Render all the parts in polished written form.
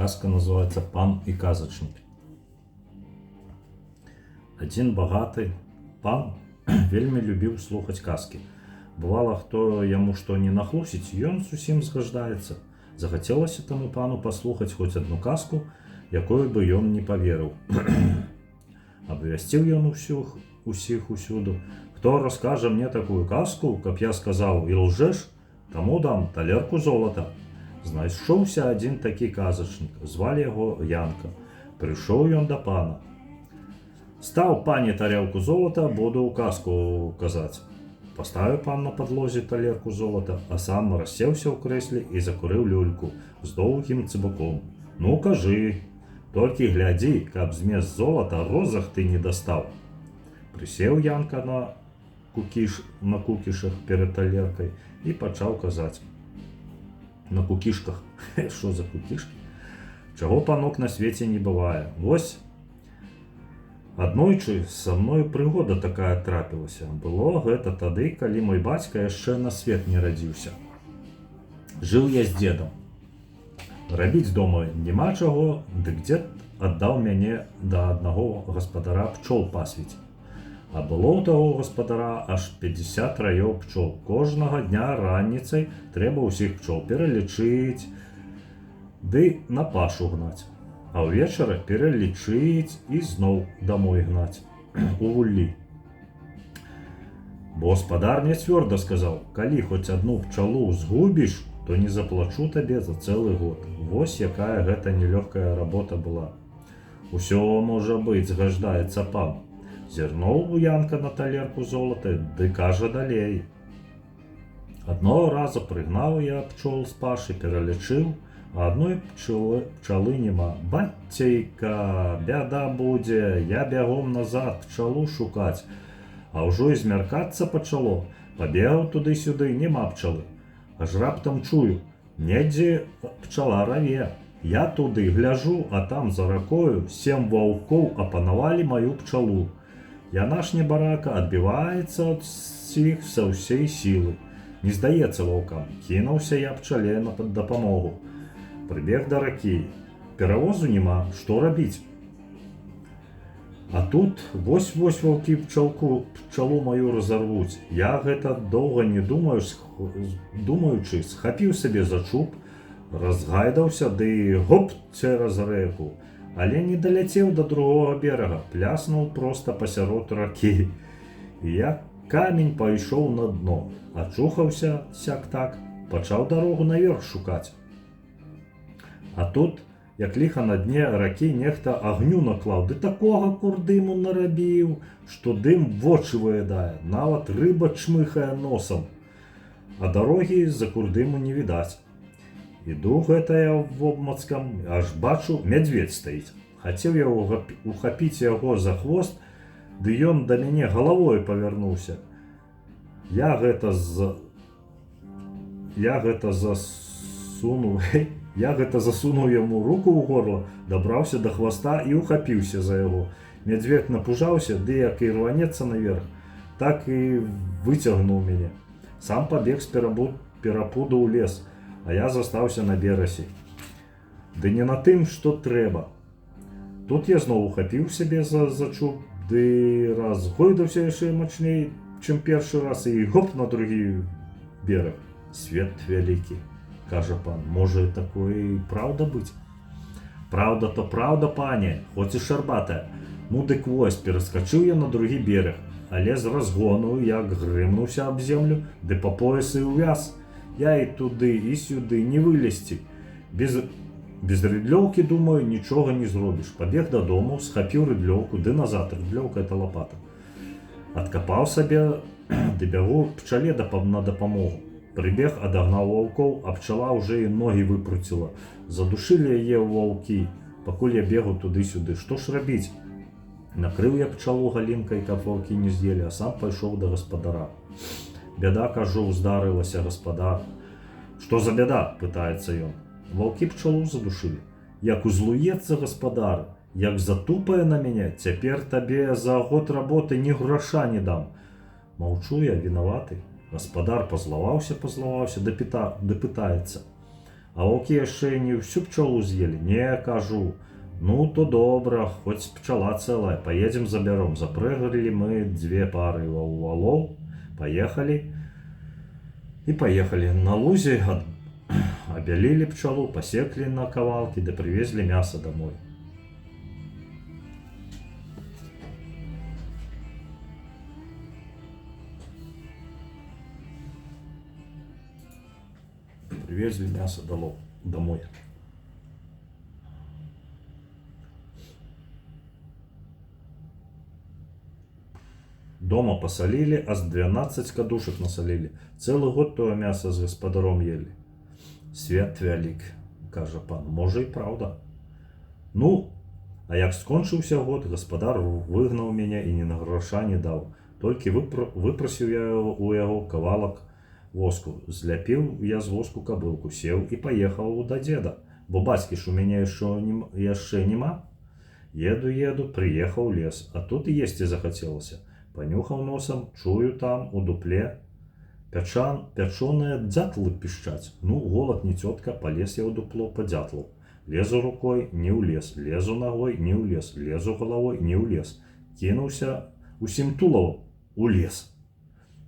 Казка называется «Пан и казачник». Один багаты пан вельмі любіў слухаць казкі. Бывала, хто яму што не нахлусіць, ён зусім згаждаецца. Захацелася таму пану паслухаць хоць адну казку, якой бы ён не паверыў. Абвясціў ён усіх усюду. Хто раскажа мне такую казку, каб я сказаў: «І лжэш, таму дам талерку золата». Знайшоўся адзін такі казачнік, звалі яго Янка. Прыйшоў ён да пана. «Стаў, пане, тарелку золата, буду казку казаць». Паставіў пан на падлозе талерку золата, а сам рассеўся ў крэсле і закурыў люльку з доўгім цыбуком. «Ну, кажы, толькі глядзі, каб змест золата розах ты не дастаў». Прысеў Янка на кукішах перад талеркай і пачаў казаць. На кукішках. Што за кукішкі? Чаго, панок, на свеце не бывае. Вось аднойчы са мною прыгода такая трапілася. Было гэта тады, калі мой бацька яшчэ на свет не радзіўся. Жыў я з дзедам. Рабіць дома няма чаго, дык дзед аддаў мяне да аднаго гаспадара пчол пасвіць. А было ў таго гаспадара аж 50 раёў пчол. Кожнага дня раніцай трэба ўсіх пчол пералічыць ды на пашу гнаць. А ўвечары пералічыць і зноў дамой гнаць у вуллі. Бо гаспадар мне цвёрда сказаў: «Калі хоць адну пчалу згубіш, то не заплачу табе за цэлы год». Вось якая гэта нелёгкая работа была. «Усё можа быць», згаждаецца пан. Зірнуў Янка на талерку золата, ды кажа далей. Адного раза прыгнаў я пчол з пашы, пералічыў, а адной пчалы няма. «Бацейка, бяда будзе, я бягом назад пчалу шукаць». А ўжо і змяркацца пачало. Пабегаў туды-сюды, няма пчалы. Аж раптам чую, недзе пчала раве. Я туды гляжу, а там за ракою 7 ваўкоў апанавалі маю пчалу. Яна ж небарака адбіваецца ад іх са ўсей сілы. Не здаецца ваўкам. Кінуўся я пчале на дапамогу. Прыбег да ракі. Перавозу няма, што рабіць? А тут вось-вось ваўкі пчалу маю разарвуць. Я гэта доўга не думаючы, схапіў сабе за чуб, разгайдаўся, ды гоп цераз рэку. Але не даляцеў да другога берага, пляснуў проста пасярод ракі. І як камень пайшоў на дно, ачухаўся сяк-так, пачаў дарогу наверх шукаць. А тут, як ліха на дне ракі, нехта агню наклаў, ды такога курдыму нарабіў, што дым вочы выядае, нават рыба чмыхае носам. А дарогі з-за курдыму не відаць. Іду гэта я вобмацкам, аж бачу, мядзведзь стаіць. Хацеў я ухапіць яго за хвост, ды ён да мяне галавой павярнуўся. Я гэта засунуў яму руку ў горла, дабраўся да хваста і ухапіўся за яго. Мядзведь напужаўся, ды як і рванецца наверх, так і выцягнуў мяне. Сам пабег з перапуду ў лес, а я застаўся на берасе. Ды не на тым, што трэба. Тут я зноў ухапіў сябе за чуб, ды разгойдаўся яшчэ мацней, чым першы раз, і гоп на другі бераг. «Свет вялікі», кажа пан, «можа такое і праўда быць?» «Праўда то праўда, пане, хоць і шарбатая». Ну дык вось, пераскачыў я на другі бераг, але з разгону як грымнуўся аб землю, ды па пояс і ўвяз. Я і туды, і сюды не вылезці. Без рыдлёўкі, думаю, нічога не зробіш. Пабег дадому, схапіў рыдлёўку, ды назад, рыдлёўка — это лапата. Адкапаў сабе, ды бягу пчале на дапамогу. Прыбег, адагнаў ваўкоў, а пчала ўжо і ногі выпруціла. Задушылі яе ваўкі, пакуль я бегу туды-сюды. Што ж рабіць? Накрыў я пчалу галінкай, каб ваўкі не з'елі, а сам пайшоў да гаспадара. «Бяда, кажу, здарылася, гаспадар». «Што за бяда?» — пытаецца ён. «Ваўкі пчалу задушылі». «Як узлуецца, гаспадар, як затупае на мяне, цяпер табе за год работы ні граша не дам». Маўчу я, вінаваты. Гаспадар пазлаваўся, ды пытаецца: А окі яшчэ не всю пчолу з'елі. Не, кажу. Ну, то добра, хоць пчала цэлая, поедем забяром. Запрыгалі мы 2 пары валоў, поехали. И поехали. На лузе обелили пчелу, посекли на кавалки, да привезли мясо домой. Привезли мясо домой. Дома посолили, аж 12 кадушек насолили. Целый год то мясо с господаром ели. Свят вялік, каже пан, може і правда. Ну, а як скончыўся год, гаспадар выгнаў мяне і ні на гроша не даў. Толькі выпрасіў я у яго кавалак воску. Зляпіў я з воску кабылку, сеў і паехаў да дзеда. Бо бацькі ж у мяне яшчэ нема. Еду, прыехаў лес, а тут і есці захацелася. Панюхаў носам, чую там, у дупле, пячоныя дзятлы пішчаць. Ну, голад не цётка, палез я ў дупло па дзятлаў. Лезу рукой, не ў лес, лезу ногой, не ў лес, лезу галавой, не ў лес. Кінуўся усім тулавам у лес.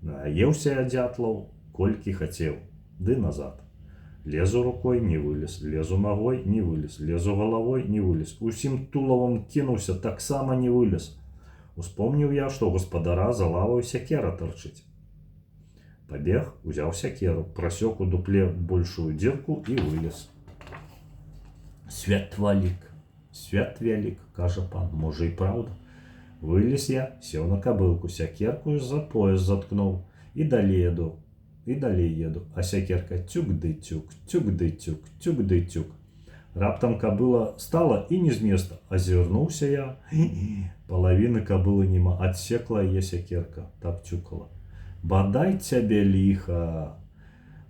Наеўся я дзятлаў, колькі хацеў, ды назад. Лезу рукой, не вылез, лезу ногой, не вылез, лезу галавой, не вылез. Усім тулавам кінуўся, таксама не вылез. Успомніў я, што гаспадара за лавою сякера тарчыць. Пабег, узяў сякеру, прасёк у дупле большую дзірку і вылез. Свят вялік, кажа пан, можа і праўда. Вылез я, сеў на кабылку, сякерку за пояс заткнуў і далей еду. А сякерка тюк-ды-тюк, тюк-ды-тюк, тюк-ды-тюк. Раптам кабыла стала і не з места. Азірнуўся я, палавіны кабылы нема, адсекла яе сякерка, так тюкала. Бадай цябе ліха.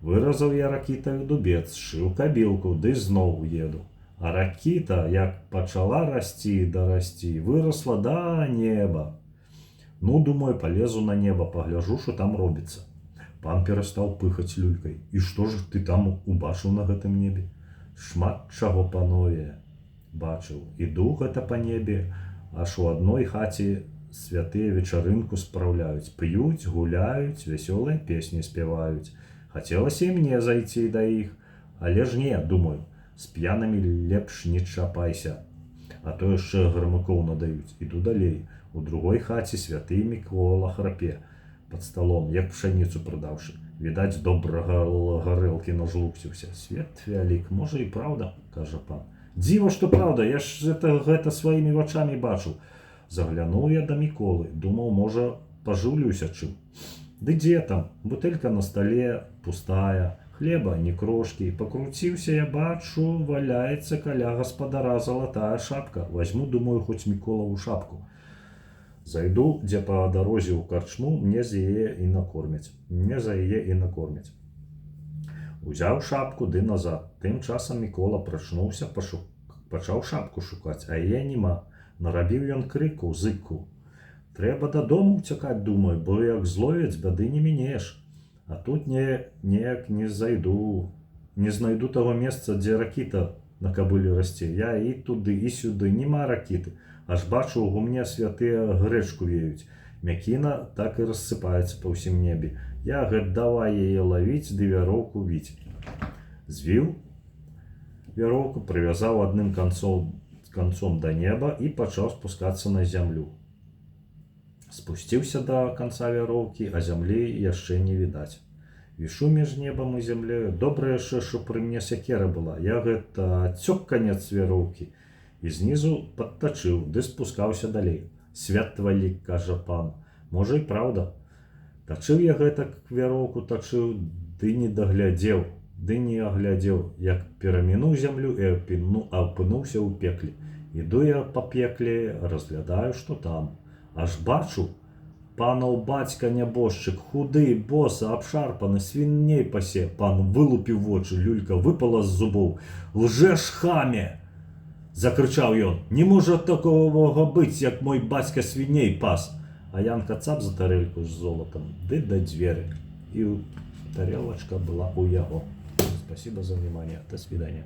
Выразаў я ракітаю дубец, сшыў кабілку, ды зноў еду. А ракіта, як пачала расці да расці, вырасла да неба. Ну, думаю, полезу на неба, пагляжу, што там робіцца. Пан перастаў пыхаць люлькай. І што ж ты там убачыў на гэтым небе? Шмат чаго, панове, бачыў. Іду гэта па небе, аж у адной хаце святыя вечарынку спраўляюць. П'юць, гуляюць, вясёлыя песні спяваюць. Хацелася і мне зайти да іх, але ж не, думаю, з п'янымі лепш не чапайся, а то яшчэ грамыкоў надаюць. Іду далей. У другой хаце святы Мікола храпе пад сталом, як пшаніцу прадаўшы. Відаць, добрага гарэлкі нажлукціўся. Свет вялік, можа і праўда, кажа пан. Дзіва, што праўда, я ж гэта сваімі вачамі бачыў. Заглянуў я да Міколы, думаў, можа, пажыўлюся чым. Ды дзе там, бутэлька на стале, пустая, хлеба ні крошкі. Пакруціўся, я бачу, валяецца каля гаспадара залатая шапка. Вазьму, думаю, хоць Міколаву шапку. Зайду, дзе па дарозе ў карчму, мне за яе і накормяць. Узяў шапку, ды назад. Тым часам Мікола прачнуўся, пачаў шапку шукаць, а яе нема. Нарабіў ён крыку, зыкку. Трэба дадому ўцякаць, думаю, бо як зловяць, бяды не мінеш. А тут неяк не знайду таго месца, дзе ракіта на кабыле расце. Я і туды, і сюды, нема ракіты. Аж бачу, у гумне святыя грэчку веюць. Мякіна так і рассыпаецца па ўсім небе. Я давай яе лавіць, ды вяроўку віць. Звіў вяроўку, прывязаў адным канцом да неба і пачаў спускацца на зямлю. Спусціўся да канца вяроўкі, а зямлі яшчэ не відаць. Вішу між небам і зямлею. Добра яшчэ, што пры мне сякера была. Я гэта адсёк канец вяроўкі і знізу падтачыў, ды спускаўся далей. Свят вялік, кажа пан, можа і праўда. Тачыў я гэтак вяроўку, тачыў, ды не аглядзеў, як перамінуў зямлю і апынуўся ў пекле. Іду я па пекле, разглядаю, што там. Аж бачу, панаў бацька нябожчык, худы, боса, абшарпаны, свіней пасе. Пан вылупіў вочы, люлька выпала з зубоў. Лжэш, хаме! Закрычаў ён. Не можа такога быць, як мой бацька свіней пас. А Янка цап за тарэльку з золатам, ды да дзверы. І тарелачка была ў яго. Спасибо за внимание. До свидания.